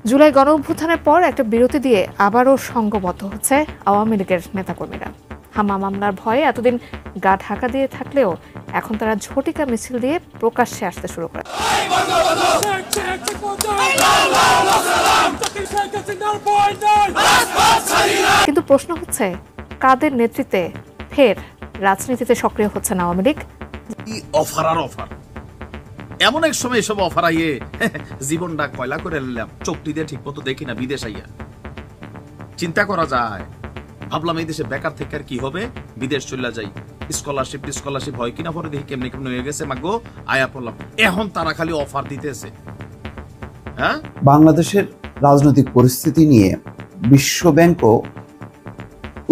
জুলাই গণঅভ্যুত্থানের পর একটা বিরতি দিয়ে আবারও সংঘবদ্ধ হচ্ছে আওয়ামী লীগের নেতাকর্মীরা। হামলা মামলার ভয়ে এতদিন গা ঢাকা দিয়ে থাকলেও এখন তারা ঝটিকা মিছিল দিয়ে প্রকাশ্যে আসতে শুরু করে। কিন্তু প্রশ্ন হচ্ছে, কাদের নেতৃত্বে ফের রাজনীতিতে সক্রিয় হচ্ছেন আওয়ামী লীগ? অফার এমন এক সময় এসব অফার আইয়ে জীবনটা কয়লা করে নিলাম, চোখটি দিয়ে ঠিক মতো দেখি না, বিদেশ আইয়া চিন্তা করা যায়। ভাবলাম এই দেশে বেকার থেকে আর কি হবে, বিদেশ চলে যাই, স্কলারশিপ হয় কিনা, পরে দেখি কেমনে কেমনে হয়ে গেছে, মাগো আয়া পড়লাম। এখন তারা খালি অফার দিতেছে। হ্যাঁ, বাংলাদেশের রাজনৈতিক পরিস্থিতি নিয়ে বিশ্ব ব্যাংকও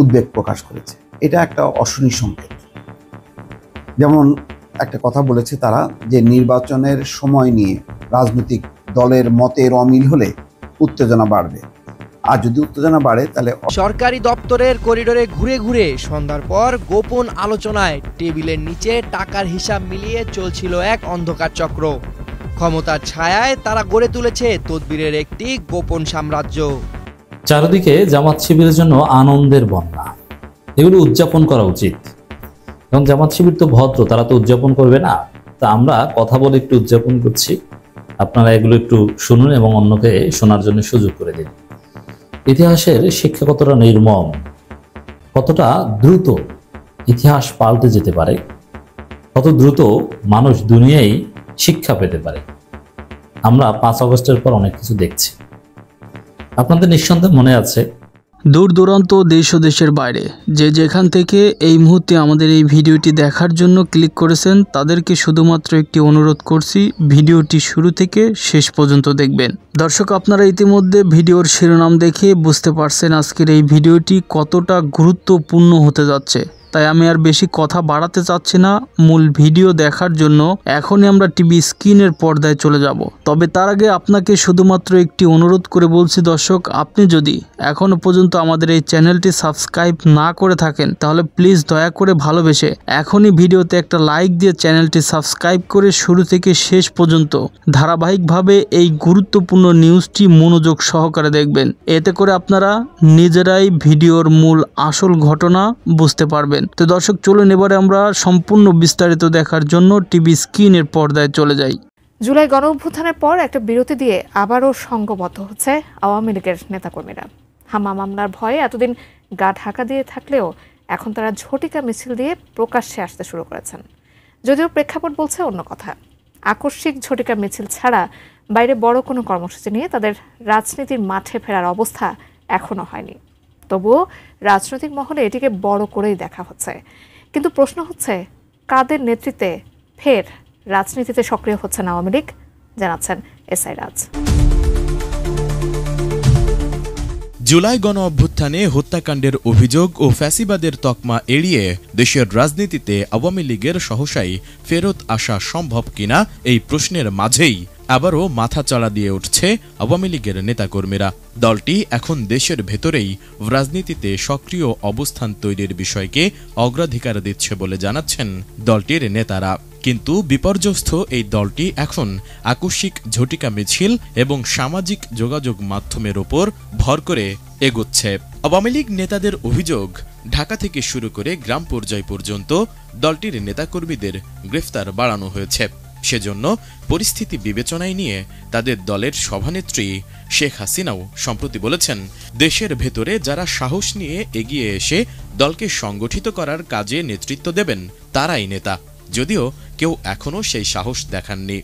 উদ্বেগ প্রকাশ করেছে। এটা একটা অশনি সংকেত। যেমন একটা কথা বলেছে তারা, যে নির্বাচনের সময় নিয়ে রাজনৈতিক দলের মতের অমিল হলে উত্তেজনা বাড়বে, আর যদি উত্তেজনা বাড়ে তাহলে সরকারি দপ্তরের করিডোরে ঘুরে ঘুরে সন্ধ্যার পর গোপন আলোচনায় টেবিলের নিচে টাকার হিসাব মিলিয়ে চলছিল এক অন্ধকার চক্র। ক্ষমতার ছায়ায় তারা গড়ে তুলেছে তদবিরের একটি গোপন সাম্রাজ্য। চারিদিকে জামাত শিবিরের জন্য আনন্দের বন্যা, এগুলো উদযাপন করা উচিত। এবং জামাত শিবির তো ভদ্র, তারা তো উদযাপন করবে না। তা আমরা কথা বলে একটু উদযাপন করছি, আপনারা এগুলো একটু শুনুন এবং অন্যকে শোনার জন্য সুযোগ করে দিন। ইতিহাসের শিক্ষা কতটা নির্মম, কতটা দ্রুত ইতিহাস পাল্টে যেতে পারে, কত দ্রুত মানুষ দুনিয়ায় শিক্ষা পেতে পারে। আমরা 5 আগস্টের পর অনেক কিছু দেখছি। আপনাদের নিঃসন্দেহে মনে আছে, দূর দূরান্ত দেশ ও দেশের বাইরে যে যেখান থেকে এই মুহূর্তে আমাদের এই ভিডিওটি দেখার জন্য ক্লিক করেছেন, তাদেরকে শুধুমাত্র একটি অনুরোধ করছি, ভিডিওটি শুরু থেকে শেষ পর্যন্ত দেখবেন। দর্শক, আপনারা ইতিমধ্যে ভিডিওর শিরোনাম দেখে বুঝতে পারছেন আজকের এই ভিডিওটি কতটা গুরুত্বপূর্ণ হতে যাচ্ছে। তাই আমি আর বেশি কথা বাড়াতে চাচ্ছি না। মূল ভিডিও দেখার জন্য এখনই আমরা টিভি স্ক্রিনের পর্দায় চলে যাব। তবে তার আগে আপনাকে শুধুমাত্র একটি অনুরোধ করে বলছি দর্শক, আপনি যদি এখনো পর্যন্ত আমাদের এই চ্যানেলটি সাবস্ক্রাইব না করে থাকেন, তাহলে প্লিজ দয়া করে ভালোবেসে এখনই ভিডিওতে একটা লাইক দিয়ে চ্যানেলটি সাবস্ক্রাইব করে শুরু থেকে শেষ পর্যন্ত ধারাবাহিকভাবে এই গুরুত্বপূর্ণ নিউজটি মনোযোগ সহকারে দেখবেন। এতে করে আপনারা নিজেরাই ভিডিওর মূল আসল ঘটনা বুঝতে পারবেন। তো দর্শক, চলুন এবারে আমরা সম্পূর্ণ বিস্তারিত দেখার জন্য টিভি স্ক্রিনের পর্দায় চলে যাই। জুলাই গণঅভ্যুত্থানের পর একটা বিরতি দিয়ে আবারও সংঘবদ্ধ হচ্ছে আওয়ামী লীগের নেতাকর্মীরা। হামলা মামলার ভয়ে এতদিন গা ঢাকা দিয়ে থাকলেও এখন তারা ঝটিকা মিছিল দিয়ে প্রকাশ্যে আসতে শুরু করেছেন। যদিও প্রেক্ষাপট বলছে অন্য কথা। আকস্মিক ঝটিকা মিছিল ছাড়া বাইরে বড় কোনো কর্মসূচি নিয়ে তাদের রাজনীতির মাঠে ফেরার অবস্থা এখনো হয়নি। তবুও রাজনৈতিক মহলে এটিকে বড় করেই দেখা হচ্ছে। কিন্তু প্রশ্ন হচ্ছে, কাদের নেতৃত্বে ফের রাজনীতিতে সক্রিয় হচ্ছেন আওয়ামী লীগ? জানাচ্ছেন এসআই রাজ। জুলাই গণ অভ্যুত্থানে হত্যাকাণ্ডের অভিযোগ ও ফ্যাসিবাদের তকমা এড়িয়ে দেশের রাজনীতিতে আওয়ামী লীগের সহসাই ফেরত আসা সম্ভব কিনা, এই প্রশ্নের মাঝেই আবারও মাথাচাড়া দিয়ে উঠছে আওয়ামী লীগের নেতাকর্মীরা। দলটি এখন দেশের ভেতরেই রাজনীতিতে সক্রিয় অবস্থান তৈরির বিষয়কে অগ্রাধিকার দিচ্ছে বলে জানাচ্ছেন দলটির নেতারা। কিন্তু বিপর্যস্ত এই দলটি এখন আকস্মিক ঝটিকা মিছিল এবং সামাজিক যোগাযোগ মাধ্যমের ওপর ভর করে এগোচ্ছে। আওয়ামী লীগ নেতাদের অভিযোগ, ঢাকা থেকে শুরু করে গ্রাম পর্যায় পর্যন্ত দলটির নেতাকর্মীদের গ্রেফতার বাড়ানো হয়েছে। সেজন্য পরিস্থিতি বিবেচনায় নিয়ে তাদের দলের সভানেত্রী শেখ হাসিনাও সম্প্রতি বলেছেন, দেশের ভেতরে যারা সাহস নিয়ে এগিয়ে এসে দলকে সংগঠিত করার কাজে নেতৃত্ব দেবেন তারাই নেতা, যদিও কেউ এখনও সেই সাহস দেখাননি।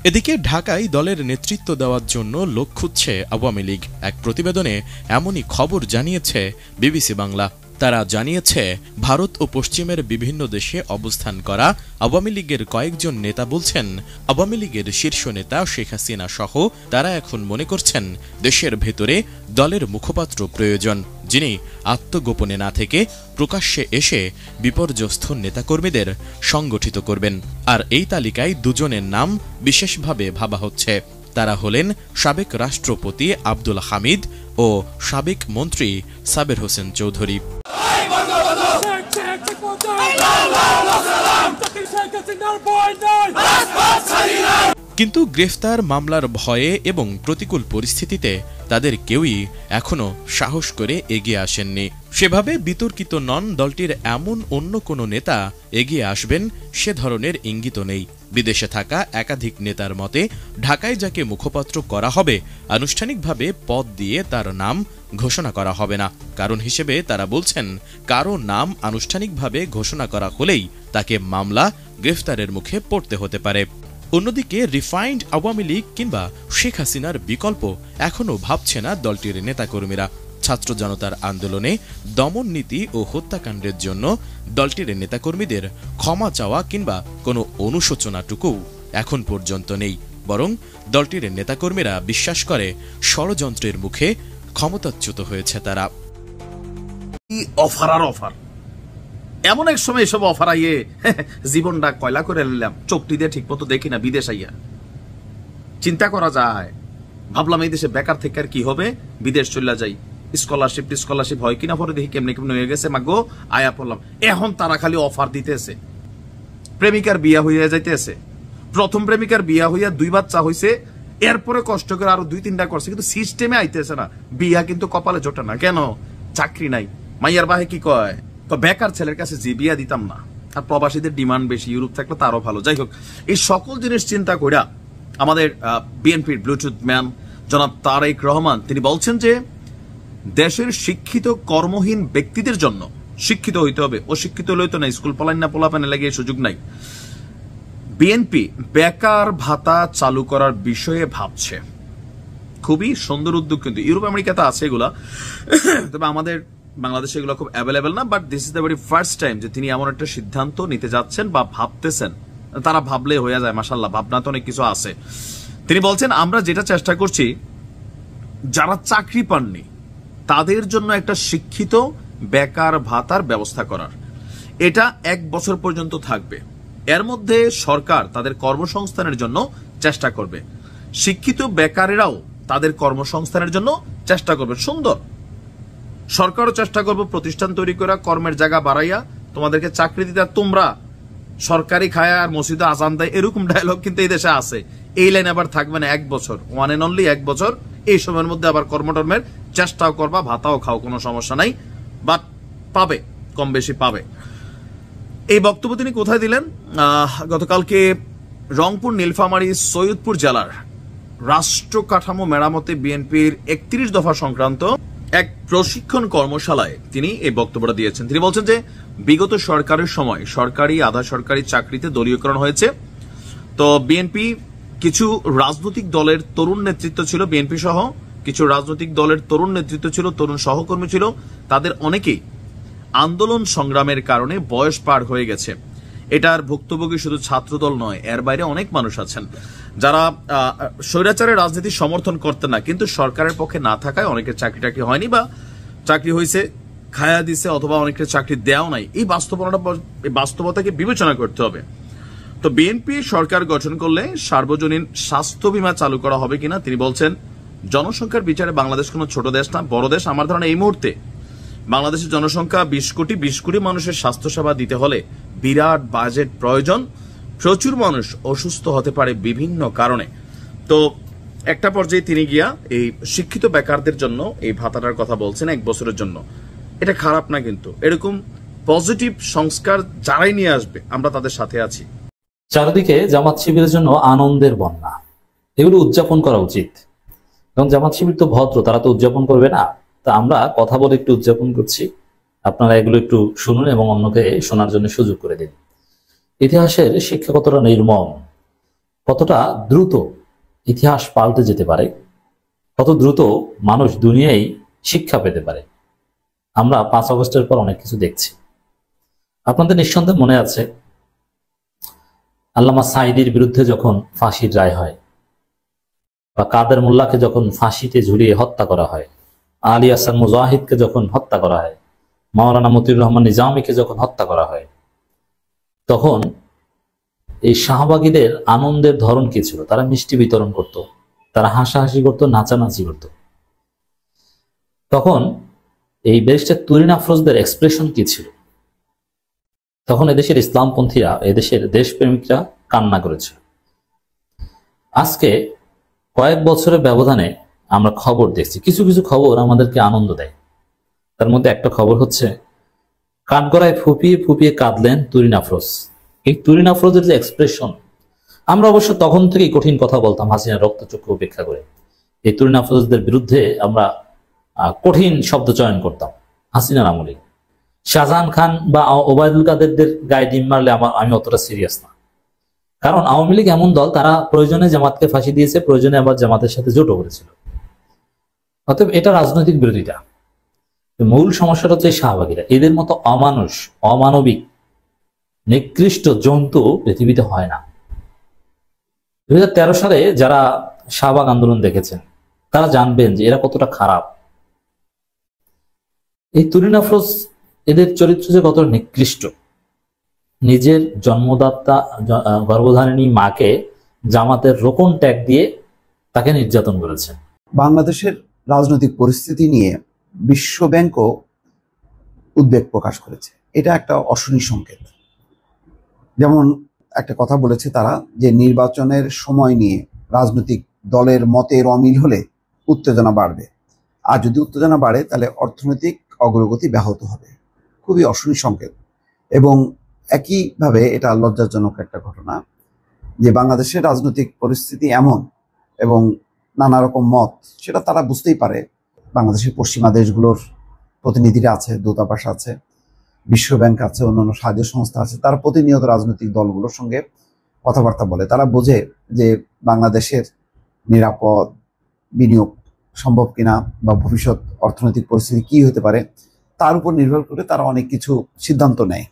এদিকে ঢাকায় দলের নেতৃত্ব দেওয়ার জন্য লোক খুঁজছে আওয়ামী লীগ। এক প্রতিবেদনে এমনই খবর জানিয়েছে বিবিসি বাংলা। তারা জানিয়েছে, ভারত ও পশ্চিমের বিভিন্ন দেশে অবস্থান করা আওয়ামী লীগের কয়েকজন নেতা বলছেন, আওয়ামী লীগের শীর্ষ নেতা শেখ হাসিনা সহ তারা এখন মনে করছেন দেশের ভেতরে দলের মুখপাত্র প্রয়োজন, যিনি আত্মগোপনে না থেকে প্রকাশ্যে এসে বিপর্যস্ত নেতাকর্মীদের সংগঠিত করবেন। আর এই তালিকায় দুজনের নাম বিশেষভাবে ভাবা হচ্ছে। তারা হলেন সাবেক রাষ্ট্রপতি আব্দুল হামিদ ও সাবেক মন্ত্রী সাবের হোসেন চৌধুরী। কিন্তু গ্রেফতার মামলার ভয়ে এবং প্রতিকূল পরিস্থিতিতে তাদের কেউই এখনো সাহস করে এগিয়ে আসেননি। সেভাবে বিতর্কিত নন দলটির এমন অন্য কোনো নেতা এগিয়ে আসবেন সে ধরনের ইঙ্গিত নেই। বিদেশে থাকা একাধিক নেতার মতে ঢাকায় যাকে মুখপাত্র করা হবে আনুষ্ঠানিকভাবে পদ দিয়ে তার নাম ঘোষণা করা হবে না। কারণ হিসেবে তারা বলছেন, কারো নাম আনুষ্ঠানিকভাবে ঘোষণা করা হলেই তাকে মামলা, গ্রেফতারের মুখে পড়তে হতে পারে। অন্যদিকে রিফাইন্ড আওয়ামী লীগ কিংবা শেখ হাসিনার বিকল্প এখনও ভাবছে না দলটির নেতাকর্মীরা। ছাত্র জনতার আন্দোলনে দমন নীতি ও হত্যাকাণ্ডের জন্য দলটির নেতাকর্মীদের ক্ষমা চাওয়া কিংবা কোনো অনুশোচনাটুকু এখন পর্যন্ত নেই। বরং দলটির নেতাকর্মীরা বিশ্বাস করে ষড়যন্ত্রের মুখে ক্ষমতাচ্যুত হয়েছে তারা। অফার আর অফার, এমন এক সময় এসব অফার আইয়ে জীবনটা কয়লা করে নিলাম, চোখটি দিয়ে ঠিক মতো দেখি না বিদেশ আইয়া। চিন্তা করা যায়, ভাবলাম এই দেশে বেকার থেকে আর কি হবে, বিদেশ চলে যাই, স্কলারশিপ হয় কিনা, পরে দেখি কেমনে কেমনে হয়ে গেছে, মাগো আয়া পড়লাম। এখন তারা খালি অফার দিতেছে। প্রেমিকার বিয়া হইয়া যাইতেছে, প্রথম প্রেমিকার বিয়া হইয়া 2 বাচ্চা হইছে, এরপরে কষ্ট করে আরো 2-3টা করছে, কিন্তু সিস্টেমে আইতেছে না। বিয়া কিন্তু কপালে জোটে না, কেন? চাকরি নাই। মাইয়ার বাহে কি কয়, তো বেকার ছেলের কাছে যে বিয়া দিতাম না। আর প্রবাসীদের ডিমান্ড বেশি, ইউরোপ থাকলে তারও ভালো। যাই হোক, এই সকল জিনিস চিন্তা কইরা আমাদের বিএনপির ব্লুটুথ ম্যান জনাব তারেক রহমান তিনি বলছেন যে দেশের শিক্ষিত কর্মহীন ব্যক্তিদের জন্য শিক্ষিত হইতে হবে, অশিক্ষিত হইতে না, স্কুল পলাইন না পোলাপানে লাগে সুযোগ নাই। বিএনপি বেকার ভাতা চালু করার বিষয়ে ভাবছে। খুবই সুন্দর উদ্যোগ, কিন্তু ইউরোপ আমেরিকাতে আছে এগুলা, তবে আমাদের বাংলাদেশে এগুলো খুব অ্যাভেলেবেল না। But this is the very first time যে তিনি এমন একটা সিদ্ধান্ত নিতে যাচ্ছেন বা ভাবতেছেন। তারা ভাবলে হয়ে যায়, মাশাআল্লাহ, ভাবনা তো অনেক কিছু আছে। তিনি বলছেন, আমরা যেটা চেষ্টা করছি, যারা চাকরি পাননি তাদের জন্য একটা শিক্ষিত বেকার ভাতার ব্যবস্থা করার। এটা 1 বছর পর্যন্ত থাকবে। এর মধ্যে সরকার তাদের কর্মসংস্থানের জন্য চেষ্টা করবে, শিক্ষিত বেকারেরাও তাদের কর্মসংস্থানের জন্য চেষ্টা করবে। সুন্দর, সরকারও চেষ্টা করবে প্রতিষ্ঠান তৈরি করে কর্মের জায়গা বাড়াইয়া তোমাদেরকে চাকরি দিতে। তোমরা সরকারি খায়া আর মসজিদে আজান দেয়, এরকম ডায়লগ কিন্তু এই দেশে আছে। এই লাইন আবার থাকবে না 1 বছর, ওয়ান এন্ড অনলি 1 বছর। এই সময়ের মধ্যে আবার কর্মটর্মের চেষ্টাও করবা, ভাতাও খাও, কোনো সমস্যা নাই, বাট পাবে, কম বেশি পাবে। এই বক্তব্য তিনি কোথায় দিলেন? গতকালকে রংপুর, নীলফামারী, সৈয়দপুর জেলার রাষ্ট্র কাঠামো মেরামতে বিএনপির 31 দফা সংক্রান্ত এক প্রশিক্ষণ কর্মশালায় তিনি এই বক্তব্যটা দিয়েছেন। তিনি বলছেন যে বিগত সরকারের সময় সরকারি, আধা সরকারি চাকরিতে দলীয়করণ হয়েছে। তো বিএনপি কিছু রাজনৈতিক দলের তরুণ নেতৃত্ব ছিল, বিএনপি সহ কিছু রাজনৈতিক দলের তরুণ নেতৃত্ব ছিল, তরুণ সহকর্মী ছিল, তাদের অনেকেই আন্দোলন সংগ্রামের কারণে বয়স পার হয়ে গেছে। এটার ভুক্তভোগী শুধু ছাত্রদল নয়, এর বাইরে অনেক মানুষ আছেন যারা স্বৈরাচারের রাজনীতি সমর্থন করতেন না, কিন্তু সরকারের পক্ষে না থাকায় অনেকের চাকরি টাকরি হয়নি, বা চাকরি হয়েছে খায়া দিছে, অথবা অনেকের চাকরি দেওয়া নাই। এই বাস্তবতাকে বিবেচনা করতে হবে। তো বিএনপি সরকার গঠন করলে সার্বজনীন স্বাস্থ্য বীমা চালু করা হবে কিনা তিনি বলছেন, জনসংখ্যার বিচারে বাংলাদেশ কোনো ছোট দেশ না, বড় দেশ। আমার ধারণা এই মুহূর্তে বাংলাদেশের জনসংখ্যা 20 কোটি মানুষের স্বাস্থ্যসেবা দিতে হলে বিরাট বাজেট প্রয়োজন। প্রচুর মানুষ অসুস্থ হতে পারে বিভিন্ন কারণে। তো একটা পর্যায়ে তিনি গিয়া এই শিক্ষিত বেকারদের জন্য এই ভাতাটার কথা বলছেন 1 বছরের জন্য। এটা খারাপ না, কিন্তু এরকম পজিটিভ সংস্কার যারাই নিয়ে আসবে আমরা তাদের সাথে আছি। চারিদিকে জামাত শিবিরের জন্য আনন্দের বন্যা, এগুলো উদযাপন করা উচিত। কারণ জামাত শিবির তো ভদ্র, তারা তো উদযাপন করবে না। তা আমরা কথা বলে একটু উদযাপন করছি, আপনারা এগুলো একটু শুনুন এবং অন্যকে শোনার জন্য সুযোগ করে দিন। ইতিহাসের শিক্ষা কতটা নির্মম, কতটা দ্রুত ইতিহাস পাল্টে যেতে পারে, কত দ্রুত মানুষ দুনিয়ায় শিক্ষা পেতে পারে। আমরা 5 আগস্টের পর অনেক কিছু দেখছি। আপনাদের নিঃসন্দেহে মনে আছে আল্লামা সাঈদীর বিরুদ্ধে যখন ফাঁসির রায় হয়, বা কাদের মোল্লাকে যখন ফাঁসিতে ঝুলিয়ে হত্যা করা হয়, আলী আহসান মুজাহিদকে যখন হত্যা করা হয়, মাওলানা মতিউর রহমান নিজামীকে যখন হত্যা করা হয়, তখন এই শাহবাগীদের আনন্দের ধরন কি ছিল? তারা মিষ্টি বিতরণ করত, তারা হাসাহাসি করত, নাচানাচি করত। তখন এই ব্যারিস্টার তুরিন আফরোজদের এক্সপ্রেশন কি ছিল? তখন এদেশের ইসলামপন্থীরা, এদেশের দেশপ্রেমিকরা কান্না করেছিল। আজকে কয়েক বছরের ব্যবধানে আমরা খবর দেখছি, কিছু কিছু খবর আমাদেরকে আনন্দ দেয়। তার মধ্যে একটা খবর হচ্ছে, কাঠগড়ায় ফুপিয়ে ফুপিয়ে কাঁদলেন তুরিন আফরোজ। এই তুরিন আফরোজের যে এক্সপ্রেশন, আমরা অবশ্য তখন থেকেই কঠিন কথা বলতাম হাসিনার রক্তচক্ষু উপেক্ষা করে। এই তুরিন আফরোজদের বিরুদ্ধে আমরা কঠিন শব্দ চয়ন করতাম হাসিনার আমলে। শাহজাহান খান বা ওবায়দুল কাদেরদের গায়ে ডিম মারলে আমি অতটা সিরিয়াস না, কারণ আওয়ামী লীগ এমন দল, তারা প্রয়োজনে জামাতকে ফাঁসি দিয়েছে, প্রয়োজনে আবার জামাতের সাথে জোটও করেছিল। অতএব এটা রাজনৈতিক বিরোধিতা। মূল সমস্যাটা হচ্ছে শাহবাগীরা। এদের মতো অমানুষ, অমানবিক, নিকৃষ্ট জন্তু পৃথিবীতে হয় না। 2013 সালে যারা শাহবাগ আন্দোলন দেখেছেন তারা জানবেন যে এরা কতটা খারাপ। এই তুরিন আফরোজ, এদের চরিত্র যে কতটা নিকৃষ্ট। নিজের জন্মদাতা গর্ভধারিণী মাকে জামাতের রোকন ট্যাগ দিয়ে তাকে নির্যাতন করেছে। বাংলাদেশের রাজনৈতিক পরিস্থিতি নিয়ে বিশ্ব ব্যাংকও উদ্বেগ প্রকাশ করেছে। এটা একটা অশনি সংকেত। যেমন একটা কথা বলেছে তারা, যে নির্বাচনের সময় নিয়ে রাজনৈতিক দলের মতের অমিল হলে উত্তেজনা বাড়বে, আর যদি উত্তেজনা বাড়ে তাহলে অর্থনৈতিক অগ্রগতি ব্যাহত হবে। খুবই অশনি সংকেত। এবং একইভাবে এটা লজ্জাজনক একটা ঘটনা যে বাংলাদেশের রাজনৈতিক পরিস্থিতি এমন এবং নানা রকম মত, সেটা তারা বুঝতেই পারে। বাংলাদেশের পশ্চিমা দেশগুলোর প্রতিনিধিরা আছে, দূতাবাস আছে, বিশ্ব ব্যাংক আছে, অন্যান্য সাহায্য সংস্থা আছে, তারা প্রতিনিয়ত রাজনৈতিক দলগুলোর সঙ্গে কথাবার্তা বলে। তারা বোঝে যে বাংলাদেশের নিরাপদ বিনিয়োগ সম্ভব কিনা বা ভবিষ্যৎ অর্থনৈতিক পরিস্থিতি কি হতে পারে তার উপর নির্ভর করে তারা অনেক কিছু সিদ্ধান্ত নেয়।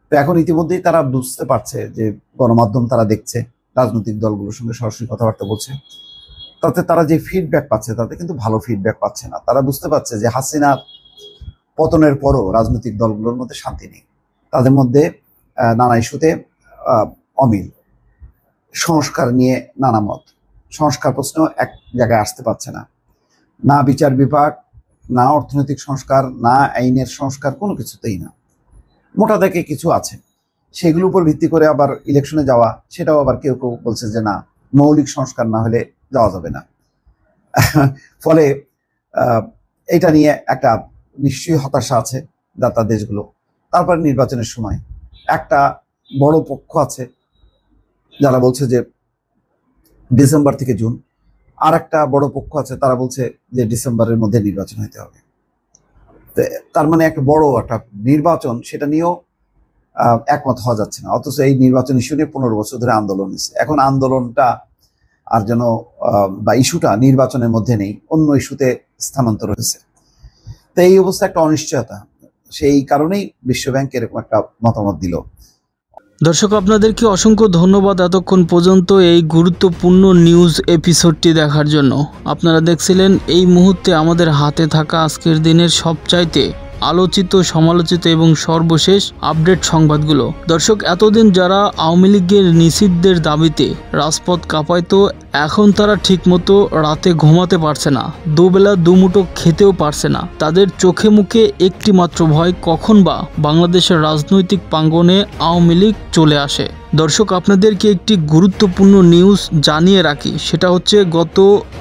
তো এখন ইতিমধ্যেই তারা বুঝতে পারছে যে গণমাধ্যম তারা দেখছে, রাজনৈতিক দলগুলোর সঙ্গে সরাসরি কথাবার্তা বলছে, তাতে তারা যে ফিডব্যাক পাচ্ছে তাতে কিন্তু ভালো ফিডব্যাক পাচ্ছে না। তারা বুঝতে পারছে যে হাসিনার পতনের পরও রাজনৈতিক দলগুলোর মধ্যে শান্তি নেই, তাদের মধ্যে নানা ইস্যুতে অমিল, সংস্কার নিয়ে নানা মত, সংস্কার প্রশ্ন এক জায়গায় আসতে পারছে না। না বিচার বিভাগ, না অর্থনৈতিক সংস্কার, না আইনের সংস্কার, কোনো কিছুতেই না। মোটা দাগে কিছু আছে, সেগুলোর উপর ভিত্তি করে আবার ইলেকশনে যাওয়া, সেটাও আবার কেউ কেউ বলছে যে না, মৌলিক সংস্কার না হলে যাওয়া যাবে না। ফলে এটা নিয়ে একটা নিশ্চয়ই হতাশা আছে দাতা দেশগুলো। তারপরে নির্বাচনের সময় একটা বড় পক্ষ আছে যারা বলছে যে ডিসেম্বর থেকে জুন, আর একটা বড় পক্ষ আছে তারা বলছে যে ডিসেম্বরের মধ্যে নির্বাচন হতে হবে। তার মানে একটা বড় একটা নির্বাচন, সেটা নিয়েও একমত হওয়া যাচ্ছে না। অথচ এই নির্বাচন ইস্যু নিয়ে 15 বছর ধরে আন্দোলন হয়েছে। এখন আন্দোলনটা আর যেন বা ইস্যুটা নির্বাচনের মধ্যে নেই, অন্য ইস্যুতে স্থানান্তর হয়েছে। তো এই অবস্থা একটা অনিশ্চয়তা, সেই কারণেই বিশ্বব্যাংক এরকম একটা মতামত দিল। দর্শক, আপনাদেরকে অসংখ্য ধন্যবাদ এতক্ষণ পর্যন্ত এই গুরুত্বপূর্ণ নিউজ এপিসোডটি দেখার জন্য। আপনারা দেখছিলেন এই মুহূর্তে আমাদের হাতে থাকা আজকের দিনের সবচাইতে আলোচিত, সমালোচিত এবং সর্বশেষ আপডেট সংবাদগুলো। দর্শক, এতদিন যারা আওয়ামী লীগের নিষিদ্ধের দাবিতে রাজপথ কাঁপাইতো, এখন তারা ঠিকমতো রাতে ঘুমাতে পারছে না, দুবেলা দুমুঠো খেতেও পারছে না। তাদের চোখে মুখে একটি মাত্র ভয়, কখন বা বাংলাদেশের রাজনৈতিক প্রাঙ্গণে আওয়ামী লীগ চলে আসে। দর্শক, আপনাদেরকে একটি গুরুত্বপূর্ণ নিউজ জানিয়ে রাখি, সেটা হচ্ছে গত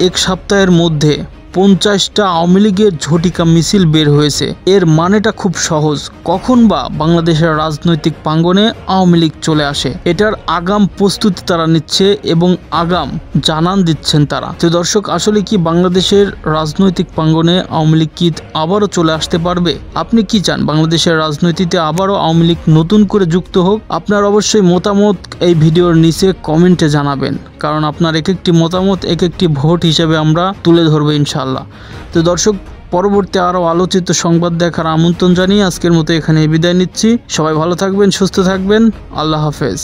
এক সপ্তাহের মধ্যে 50টা আওয়ামী লীগের ঝটিকা মিছিল বের হয়েছে। এর মানেটা খুব সহজ, কখন বা বাংলাদেশের রাজনৈতিক প্রাঙ্গণে আওয়ামী লীগ চলে আসে, এটার আগাম প্রস্তুতি তারা নিচ্ছে এবং আগাম জানান দিচ্ছেন তারা। তো দর্শক, আসলে কি বাংলাদেশের রাজনৈতিক প্রাঙ্গণে আওয়ামী লীগ কি আবারও চলে আসতে পারবে? আপনি কি চান বাংলাদেশের রাজনীতিতে আবারও আওয়ামী লীগ নতুন করে যুক্ত হোক? আপনার অবশ্যই মতামত এই ভিডিওর নিচে কমেন্টে জানাবেন, কারণ আপনার এক একটি মতামত এক একটি ভোট হিসেবে আমরা তুলে ধরবো ইনশাআল্লাহ। তো দর্শক, পরবর্তী আরও আলোচিত সংবাদ দেখার আমন্ত্রণ জানিয়ে আজকের মতো এখানে বিদায় নিচ্ছি। সবাই ভালো থাকবেন, সুস্থ থাকবেন। আল্লাহ হাফেজ।